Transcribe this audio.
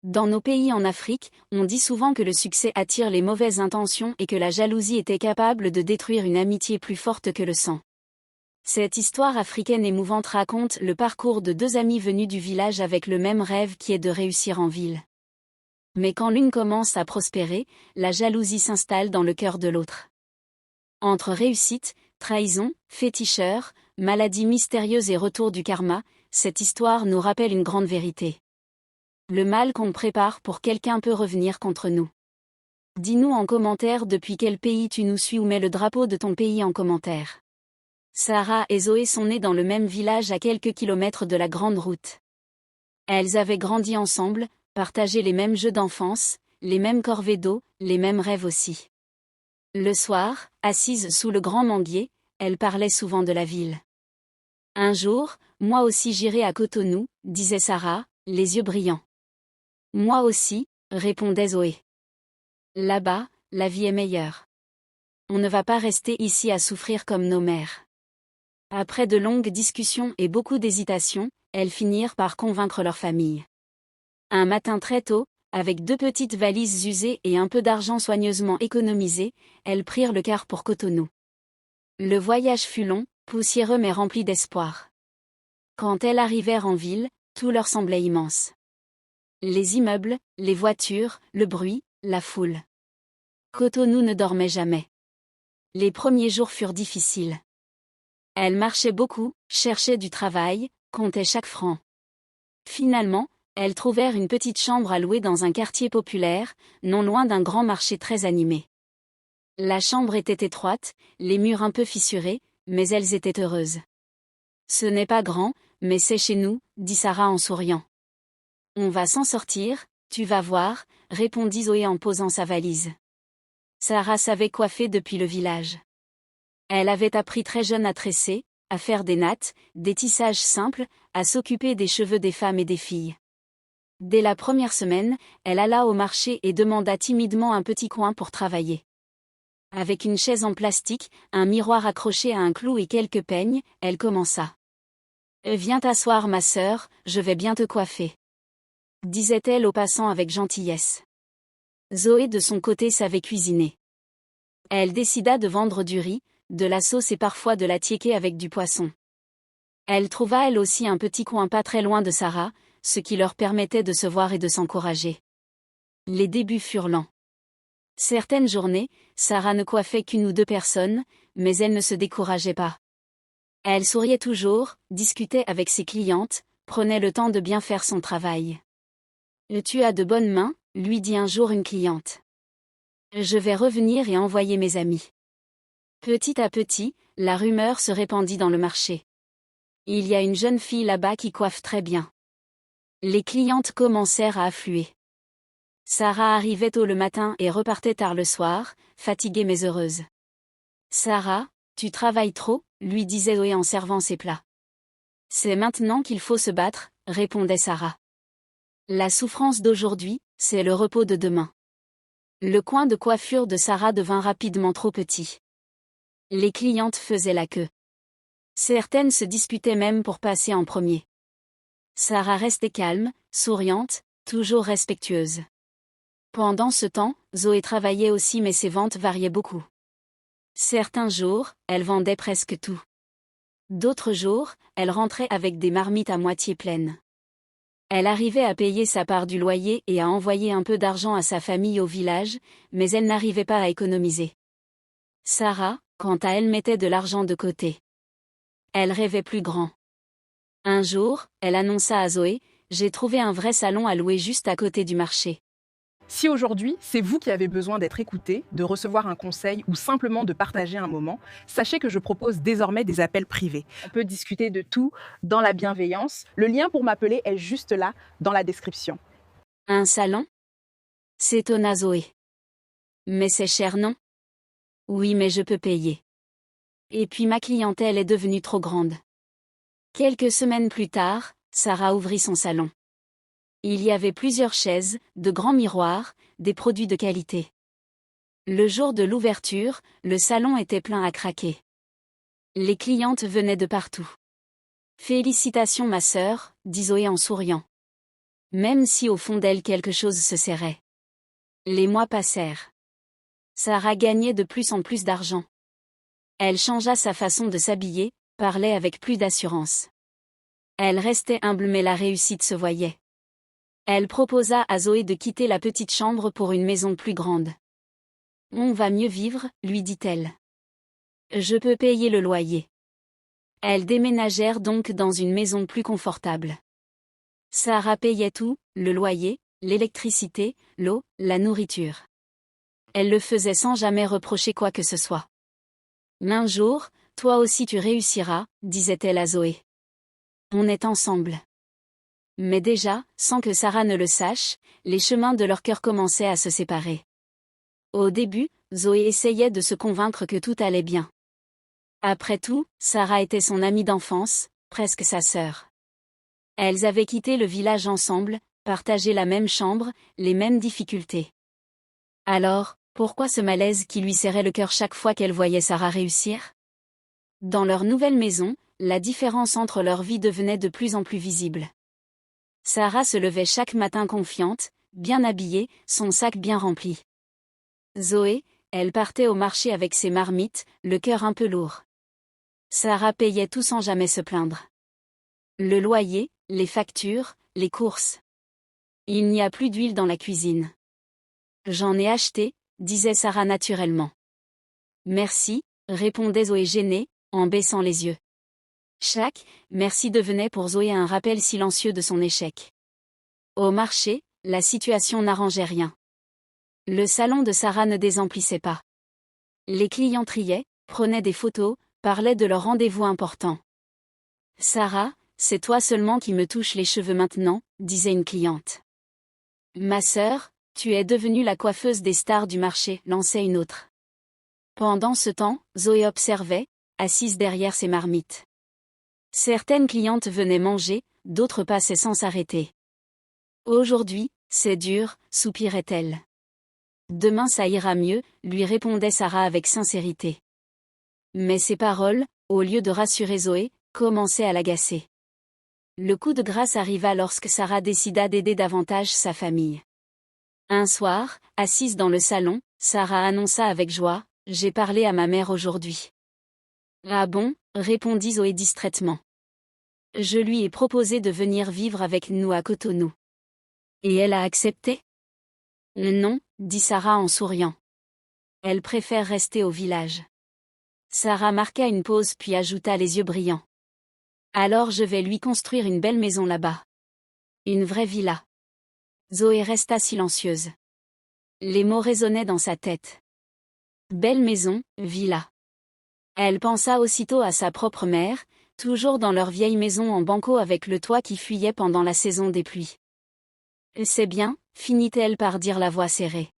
Dans nos pays en Afrique, on dit souvent que le succès attire les mauvaises intentions et que la jalousie était capable de détruire une amitié plus forte que le sang. Cette histoire africaine émouvante raconte le parcours de deux amis venus du village avec le même rêve qui est de réussir en ville. Mais quand l'une commence à prospérer, la jalousie s'installe dans le cœur de l'autre. Entre réussite, trahison, féticheur, maladie mystérieuse et retour du karma, cette histoire nous rappelle une grande vérité. Le mal qu'on prépare pour quelqu'un peut revenir contre nous. Dis-nous en commentaire depuis quel pays tu nous suis ou mets le drapeau de ton pays en commentaire. Sarah et Zoé sont nées dans le même village à quelques kilomètres de la grande route. Elles avaient grandi ensemble, partagé les mêmes jeux d'enfance, les mêmes corvées d'eau, les mêmes rêves aussi. Le soir, assises sous le grand manguier, elles parlaient souvent de la ville. Un jour, moi aussi j'irai à Cotonou, disait Sarah, les yeux brillants. Moi aussi, répondait Zoé. Là-bas, la vie est meilleure. On ne va pas rester ici à souffrir comme nos mères. Après de longues discussions et beaucoup d'hésitations, elles finirent par convaincre leur famille. Un matin très tôt, avec 2 petites valises usées et un peu d'argent soigneusement économisé, elles prirent le car pour Cotonou. Le voyage fut long, poussiéreux mais rempli d'espoir. Quand elles arrivèrent en ville, tout leur semblait immense. Les immeubles, les voitures, le bruit, la foule. Cotonou ne dormait jamais. Les premiers jours furent difficiles. Elles marchaient beaucoup, cherchaient du travail, comptaient chaque franc. Finalement, elles trouvèrent une petite chambre à louer dans un quartier populaire, non loin d'un grand marché très animé. La chambre était étroite, les murs un peu fissurés, mais elles étaient heureuses. Ce n'est pas grand, mais c'est chez nous, dit Sarah en souriant. On va s'en sortir, tu vas voir, répondit Zoé en posant sa valise. Sarah savait coiffer depuis le village. Elle avait appris très jeune à tresser, à faire des nattes, des tissages simples, à s'occuper des cheveux des femmes et des filles. Dès la première semaine, elle alla au marché et demanda timidement un petit coin pour travailler. Avec une chaise en plastique, un miroir accroché à un clou et quelques peignes, elle commença. « Viens t'asseoir ma sœur, je vais bien te coiffer. » disait-elle aux passants avec gentillesse. Zoé de son côté savait cuisiner. Elle décida de vendre du riz, de la sauce et parfois de la tiéké avec du poisson. Elle trouva elle aussi un petit coin pas très loin de Sarah, ce qui leur permettait de se voir et de s'encourager. Les débuts furent lents. Certaines journées, Sarah ne coiffait qu'une ou 2 personnes, mais elle ne se décourageait pas. Elle souriait toujours, discutait avec ses clientes, prenait le temps de bien faire son travail. « Tu as de bonnes mains », lui dit un jour une cliente. « Je vais revenir et envoyer mes amis. » Petit à petit, la rumeur se répandit dans le marché. Il y a une jeune fille là-bas qui coiffe très bien. Les clientes commencèrent à affluer. Sarah arrivait tôt le matin et repartait tard le soir, fatiguée mais heureuse. « Sarah, tu travailles trop », lui disait Zoé en servant ses plats. « C'est maintenant qu'il faut se battre », répondait Sarah. La souffrance d'aujourd'hui, c'est le repos de demain. Le coin de coiffure de Sarah devint rapidement trop petit. Les clientes faisaient la queue. Certaines se disputaient même pour passer en premier. Sarah restait calme, souriante, toujours respectueuse. Pendant ce temps, Zoé travaillait aussi mais ses ventes variaient beaucoup. Certains jours, elle vendait presque tout. D'autres jours, elle rentrait avec des marmites à moitié pleines. Elle arrivait à payer sa part du loyer et à envoyer un peu d'argent à sa famille au village, mais elle n'arrivait pas à économiser. Sarah, quant à elle, mettait de l'argent de côté. Elle rêvait plus grand. Un jour, elle annonça à Zoé, « J'ai trouvé un vrai salon à louer juste à côté du marché. » Si aujourd'hui, c'est vous qui avez besoin d'être écouté, de recevoir un conseil ou simplement de partager un moment, sachez que je propose désormais des appels privés. On peut discuter de tout dans la bienveillance. Le lien pour m'appeler est juste là, dans la description. Un salon ? S'étonna Zoé. Mais c'est cher, non ? Oui, mais je peux payer. Et puis ma clientèle est devenue trop grande. Quelques semaines plus tard, Sarah ouvrit son salon. Il y avait plusieurs chaises, de grands miroirs, des produits de qualité. Le jour de l'ouverture, le salon était plein à craquer. Les clientes venaient de partout. « Félicitations ma sœur », dit Zoé en souriant. même si au fond d'elle quelque chose se serrait. Les mois passèrent. Sarah gagnait de plus en plus d'argent. Elle changea sa façon de s'habiller, parlait avec plus d'assurance. Elle restait humble mais la réussite se voyait. Elle proposa à Zoé de quitter la petite chambre pour une maison plus grande. « On va mieux vivre », lui dit-elle. « Je peux payer le loyer. » Elles déménagèrent donc dans une maison plus confortable. Sarah payait tout, le loyer, l'électricité, l'eau, la nourriture. Elle le faisait sans jamais reprocher quoi que ce soit. « Un jour, toi aussi tu réussiras », disait-elle à Zoé. « On est ensemble. » Mais déjà, sans que Sarah ne le sache, les chemins de leur cœur commençaient à se séparer. Au début, Zoé essayait de se convaincre que tout allait bien. Après tout, Sarah était son amie d'enfance, presque sa sœur. Elles avaient quitté le village ensemble, partagé la même chambre, les mêmes difficultés. Alors, pourquoi ce malaise qui lui serrait le cœur chaque fois qu'elle voyait Sarah réussir? Dans leur nouvelle maison, la différence entre leurs vies devenait de plus en plus visible. Sarah se levait chaque matin confiante, bien habillée, son sac bien rempli. Zoé, elle partait au marché avec ses marmites, le cœur un peu lourd. Sarah payait tout sans jamais se plaindre. Le loyer, les factures, les courses. Il n'y a plus d'huile dans la cuisine. J'en ai acheté, disait Sarah naturellement. Merci, répondait Zoé gênée, en baissant les yeux. Chaque merci devenait pour Zoé un rappel silencieux de son échec. Au marché, la situation n'arrangeait rien. Le salon de Sarah ne désemplissait pas. Les clients triaient, prenaient des photos, parlaient de leur rendez-vous important. « Sarah, c'est toi seulement qui me touches les cheveux maintenant », disait une cliente. « Ma sœur, tu es devenue la coiffeuse des stars du marché », lançait une autre. Pendant ce temps, Zoé observait, assise derrière ses marmites. Certaines clientes venaient manger, d'autres passaient sans s'arrêter. « Aujourd'hui, c'est dur », soupirait-elle. « Demain ça ira mieux », lui répondait Sarah avec sincérité. Mais ces paroles, au lieu de rassurer Zoé, commençaient à l'agacer. Le coup de grâce arriva lorsque Sarah décida d'aider davantage sa famille. Un soir, assise dans le salon, Sarah annonça avec joie, « J'ai parlé à ma mère aujourd'hui. » « Ah bon ?» répondit Zoé distraitement. « Je lui ai proposé de venir vivre avec nous à Cotonou. » « Et elle a accepté ? » « Non », dit Sarah en souriant. « Elle préfère rester au village. » Sarah marqua une pause puis ajouta les yeux brillants. « Alors je vais lui construire une belle maison là-bas. Une vraie villa. » Zoé resta silencieuse. Les mots résonnaient dans sa tête. Belle maison, villa. Elle pensa aussitôt à sa propre mère, toujours dans leur vieille maison en banco avec le toit qui fuyait pendant la saison des pluies. « C'est bien », finit-elle par dire la voix serrée.